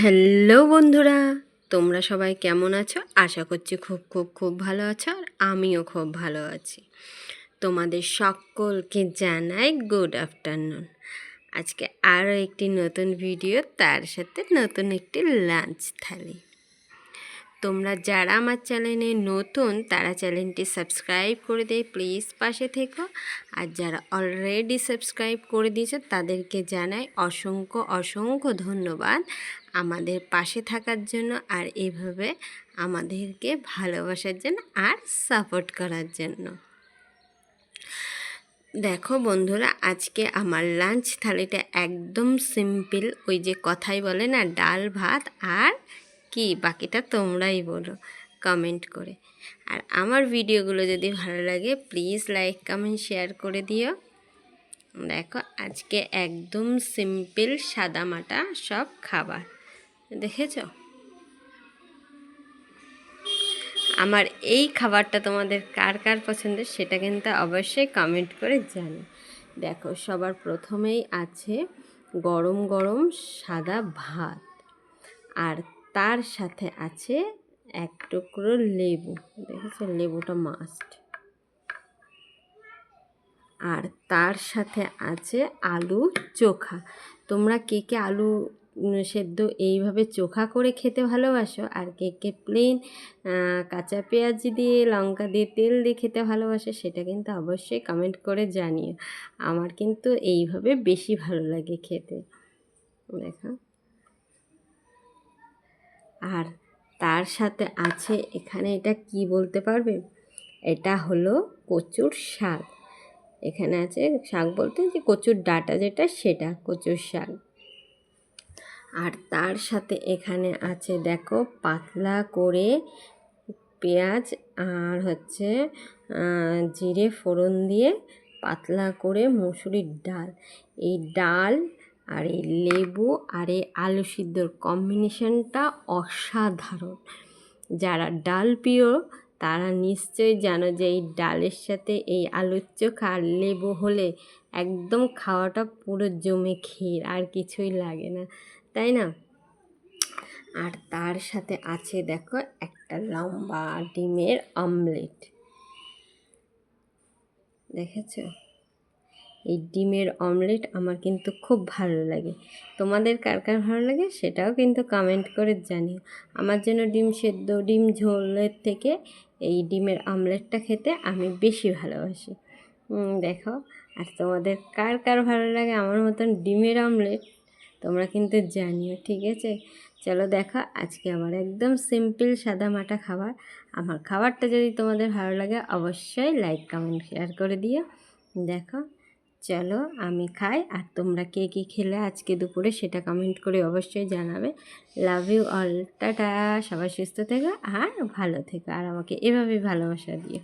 Hello বন্ধুরা, তোমরা সবাই কেমন আছো? আশা করছি খুব খুব খুব ভালো আছো, আর আমিও খুব ভালো আছি। তোমাদের সকলকে জানাই গুড আফটারনুন। আজকে আরও একটি নতুন ভিডিও, তার সাথে নতুন একটি লাঞ্চ থালি। তোমরা যারা আমার চ্যানেলে নতুন তারা চ্যানেলটি সাবস্ক্রাইব করে দেয়, প্লিজ পাশে থেকো। আর যারা অলরেডি সাবস্ক্রাইব করে দিয়েছে তাদেরকে জানাই অসংখ্য অসংখ্য ধন্যবাদ আমাদের পাশে থাকার জন্য, আর এভাবে আমাদেরকে ভালোবাসার জন্য আর সাপোর্ট করার জন্য। দেখো বন্ধুরা, আজকে আমার লাঞ্চ থালিটা একদম সিম্পল। ওই যে কথাই বলে না, ডাল ভাত আর কি, বাকিটা তোমরাই বলো কমেন্ট করে। আর আমার ভিডিওগুলো যদি ভালো লাগে প্লিজ লাইক কমেন্ট শেয়ার করে দিও। দেখো আজকে একদম সিম্পল সাদামাটা সব খাবার, দেখেছো? আমার এই খাবারটা তোমাদের কার কার পছন্দের সেটা কিন্তু অবশ্যই কমেন্ট করে জানি। দেখো সবার প্রথমেই আছে গরম গরম সাদা ভাত, আর তার সাথে আছে এক টুকরো লেবু, দেখেছো লেবুটা মাস্ট। আর তার সাথে আছে আলু চোখা। তোমরা কে কে আলু সেদ্ধ এইভাবে চোখা করে খেতে ভালোবাসো, আর কে কে প্লেন কাঁচা পেঁয়াজ দিয়ে লঙ্কা দিয়ে তেল দিয়ে খেতে ভালোবাসে সেটা কিন্তু অবশ্যই কমেন্ট করে জানিও। আমার কিন্তু এইভাবে বেশি ভালো লাগে খেতে। দেখো, আর তার সাথে আছে এখানে, এটা কি বলতে পারবে? এটা হলো কচুর শাক। এখানে আছে শাক বলতে যে কচুর ডাঁটা যেটা, সেটা কচুর শাক। আর তার সাথে এখানে আছে দেখো পাতলা করে পেঁয়াজ আর হচ্ছে জিরে ফোড়ন দিয়ে পাতলা করে মসুরির ডাল। এই ডাল আর এই লেবু আর এই আলু সিদ্ধর কম্বিনেশনটা অসাধারণ। যারা ডাল প্রিয় তারা নিশ্চয়ই জানো যে এই ডালের সাথে এই আলুর চোখা আর লেবু হলে একদম খাওয়াটা পুরো জমে ক্ষীর, আর কিছুই লাগে না, তাই না? আর তার সাথে আছে দেখো একটা লম্বা ডিমের অমলেট, দেখেছো? এই ডিমের অমলেট আমার কিন্তু খুব ভালো লাগে। তোমাদের কার কার ভালো লাগে সেটাও কিন্তু কমেন্ট করে জানিও। আমার জন্য ডিম সেদ্ধ ডিম ঝোলের থেকে এই ডিমের অমলেটটা খেতে আমি বেশি ভালোবাসি। দেখো, আর তোমাদের কার কার ভালো লাগে আমার মতন ডিমের অমলেট তোমরা কিন্তু জানিও, ঠিক আছে? চলো দেখো, আজকে আমার একদম সিম্পল সাদামাটা খাবার। আমার খাবারটা যদি তোমাদের ভালো লাগে অবশ্যই লাইক কমেন্ট শেয়ার করে দিও। দেখো চলো আমি খাই, আর তোমরা কে কী খেলে আজকে দুপুরে সেটা কমেন্ট করে অবশ্যই জানাবে। লাভ ইউ অল, টাটা। সবাই সুস্থ থেকো আর ভালো থেকো, আর আমাকে এভাবেই ভালোবাসা দিও।